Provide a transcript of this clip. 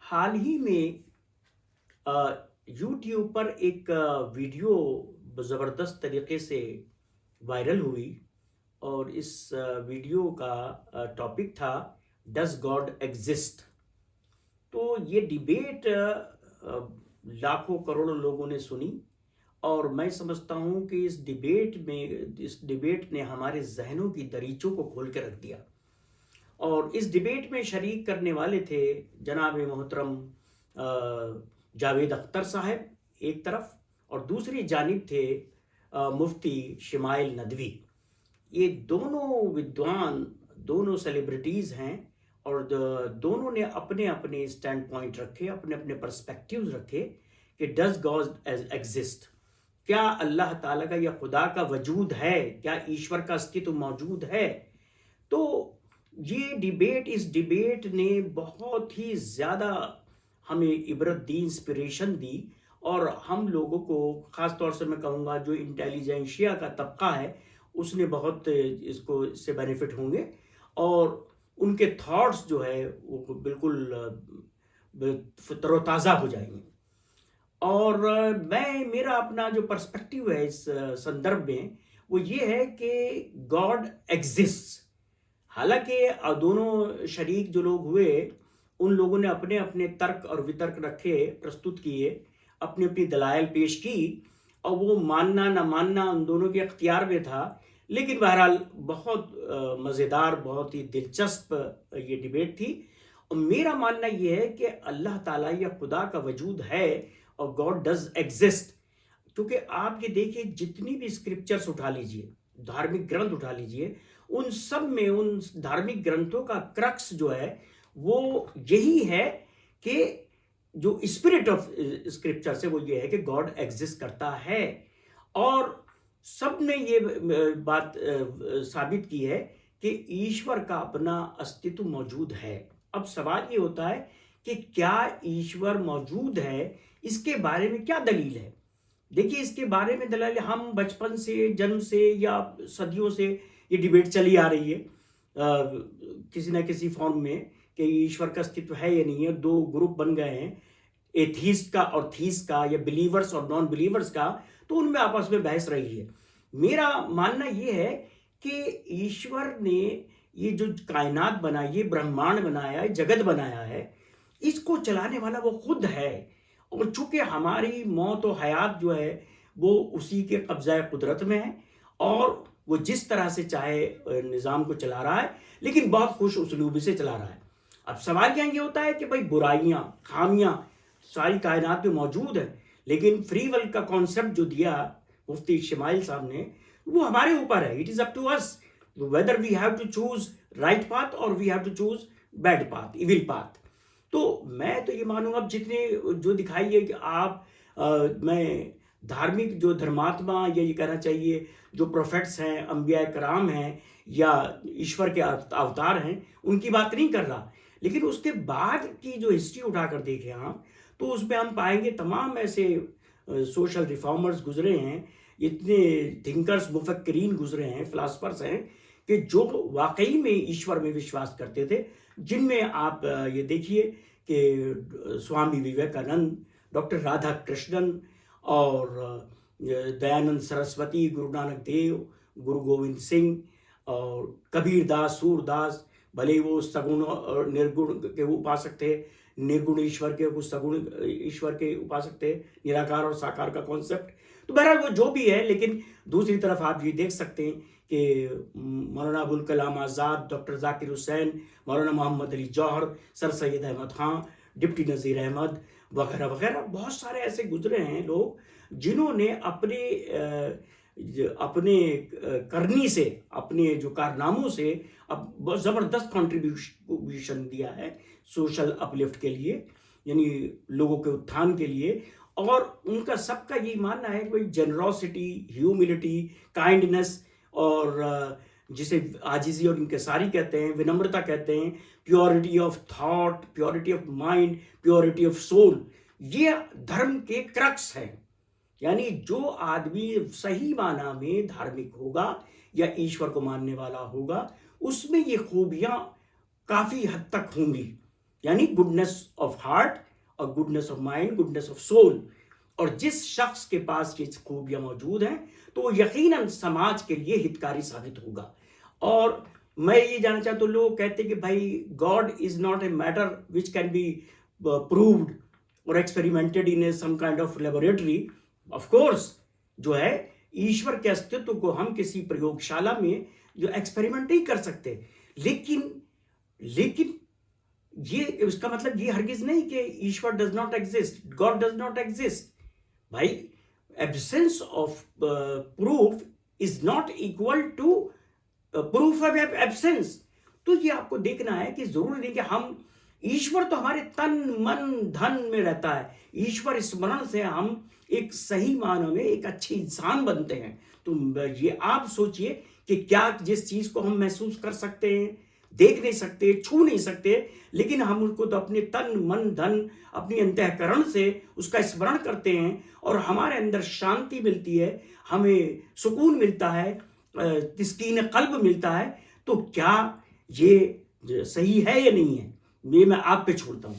हाल ही में यूट्यूब पर एक वीडियो ज़बरदस्त तरीके से वायरल हुई और इस वीडियो का टॉपिक था डज गॉड एग्जिस्ट। तो ये डिबेट लाखों करोड़ों लोगों ने सुनी और मैं समझता हूँ कि इस डिबेट ने हमारे जहनों की दरीचों को खोल के रख दिया। और इस डिबेट में शरीक करने वाले थे जनाब मोहतरम जावेद अख्तर साहब एक तरफ, और दूसरी जानिब थे मुफ्ती शमाइल नदवी। ये दोनों विद्वान, दोनों सेलिब्रिटीज़ हैं और दोनों ने अपने अपने स्टैंड पॉइंट रखे, अपने अपने पर्सपेक्टिव्स रखे कि डज गॉड एग्जिस्ट, क्या अल्लाह ताला का या खुदा का वजूद है, क्या ईश्वर का अस्तित्व मौजूद है। तो इस डिबेट ने बहुत ही ज़्यादा हमें इबरत दी, इंस्पिरेशन दी, और हम लोगों को, ख़ास तौर से मैं कहूँगा जो इंटेलिजेंशिया का तबका है, उसने बहुत इससे बेनिफिट होंगे और उनके थॉट्स जो है वो बिल्कुल तरोताज़ा हो जाएंगे। और मेरा अपना जो पर्सपेक्टिव है इस संदर्भ में वो ये है कि गॉड एग्जिस्ट। हालांकि दोनों शरीक जो लोग हुए, उन लोगों ने अपने अपने तर्क और वितर्क रखे, प्रस्तुत किए, अपनी अपनी दलाइल पेश की, और वो मानना ना मानना उन दोनों के अख्तियार में था। लेकिन बहरहाल बहुत मज़ेदार, बहुत ही दिलचस्प ये डिबेट थी। और मेरा मानना ये है कि अल्लाह ताला या खुदा का वजूद है और गॉड डज एग्जिस्ट। क्योंकि आप ये देखिए, जितनी भी स्क्रिप्चर्स उठा लीजिए, धार्मिक ग्रंथ उठा लीजिए, उन सब में, उन धार्मिक ग्रंथों का क्रक्स जो है वो यही है कि जो स्पिरिट ऑफ स्क्रिप्चर से वो ये है कि गॉड एग्जिस्ट करता है। और सब ने ये बात साबित की है कि ईश्वर का अपना अस्तित्व मौजूद है। अब सवाल ये होता है कि क्या ईश्वर मौजूद है, इसके बारे में क्या दलील है। देखिए, इसके बारे में दलील, हम बचपन से, जन्म से या सदियों से ये डिबेट चली आ रही है किसी ना किसी फॉर्म में कि ईश्वर का अस्तित्व है या नहीं है। दो ग्रुप बन गए हैं, एथीस्ट का और थीस्ट का, या बिलीवर्स और नॉन बिलीवर्स का, तो उनमें आपस में बहस रही है। मेरा मानना यह है कि ईश्वर ने ये जो कायनात बनाई, ये ब्रह्मांड बनाया है, जगत बनाया है, इसको चलाने वाला वो खुद है। और चूंकि हमारी मौत और हयात जो है वो उसी के कब्जा कुदरत में है, और वो जिस तरह से चाहे निज़ाम को चला रहा है, लेकिन बहुत खुश उसलूबी से चला रहा है। अब सवाल यहाँ ये होता है कि भाई, बुराइयां, खामियां सारी कायनात में मौजूद है, लेकिन फ्री विल का कॉन्सेप्ट जो दिया मुफ्ती शमाइल साहब ने, वो हमारे ऊपर है। It is up to us whether we have to choose right path और we have to choose bad path, evil path. तो मैं तो ये मानूंगा, अब जितने जो दिखाई है कि मैं धार्मिक जो धर्मात्मा, या ये कहना चाहिए जो प्रोफेट्स हैं, अंबिया कराम हैं, या ईश्वर के अवतार हैं, उनकी बात नहीं कर रहा। लेकिन उसके बाद की जो हिस्ट्री उठाकर देखें हम, तो उसमें हम पाएंगे तमाम ऐसे सोशल रिफॉर्मर्स गुजरे हैं, इतने थिंकर्स, मुफक्किरीन गुजरे हैं, फिलासफर्स हैं, कि जो वाकई में ईश्वर में विश्वास करते थे। जिनमें आप ये देखिए कि स्वामी विवेकानंद, डॉक्टर राधा कृष्णन, और दयानंद सरस्वती, गुरु नानक देव, गुरु गोविंद सिंह, और कबीर दास, सूरदास, भले वो सगुण और निर्गुण के उपासक थे, निर्गुण ईश्वर के, कुछ सगुण ईश्वर के उपासक थे, निराकार और साकार का कॉन्सेप्ट। तो बहरहाल वो जो भी है, लेकिन दूसरी तरफ आप ये देख सकते हैं कि मौलाना अबुल कलाम आज़ाद, डॉक्टर जाकिर हुसैन, मौलाना मोहम्मद अली जौहर, सर सैयद अहमद खां, डिप्टी नज़ीर अहमद, वगैरह वगैरह, बहुत सारे ऐसे गुजरे हैं लोग जिन्होंने अपने करनी से, अपने जो कारनामों से अब बहुत ज़बरदस्त कंट्रीब्यूशन दिया है सोशल अपलिफ्ट के लिए, यानी लोगों के उत्थान के लिए। और उनका सबका यही मानना है कि जेनरोसिटी, ह्यूमिलिटी, काइंडनेस, और जिसे आजिज़ी और इंकिसारी कहते हैं, विनम्रता कहते हैं, purity of thought, purity of mind, purity of soul, ये धर्म के क्रक्स हैं। यानी जो आदमी सही माना में धार्मिक होगा या ईश्वर को मानने वाला होगा, उसमें ये खूबियां काफी हद तक होंगी। यानी गुडनेस ऑफ हार्ट और goodness of mind, goodness of soul. और जिस शख्स के पास ये खूबियां मौजूद हैं तो वो यकीनन समाज के लिए हितकारी साबित होगा। और मैं ये जानना चाहता हूँ, लोग कहते हैं कि भाई God is not a matter which can be proved और experimented in some kind of laboratory. Of course जो है ईश्वर के अस्तित्व को हम किसी प्रयोगशाला में जो एक्सपेरिमेंट नहीं कर सकते, लेकिन लेकिन ये उसका मतलब ये हरगिज नहीं कि ईश्वर does not exist, God does not exist. भाई absence of proof is not equal to proof of absence. तो ये आपको देखना है कि जरूरी नहीं कि हम, ईश्वर तो हमारे तन मन धन में रहता है। ईश्वर स्मरण से हम एक सही मानों में एक अच्छे इंसान बनते हैं। तो ये आप सोचिए कि क्या जिस चीज को हम महसूस कर सकते हैं, देख नहीं सकते, छू नहीं सकते, लेकिन हम उनको तो अपने तन मन धन अपनी अंतःकरण से उसका स्मरण करते हैं और हमारे अंदर शांति मिलती है, हमें सुकून मिलता है, तस्कीन कल्ब मिलता है। तो क्या ये सही है या नहीं है, ये मैं आप पे छोड़ता हूं।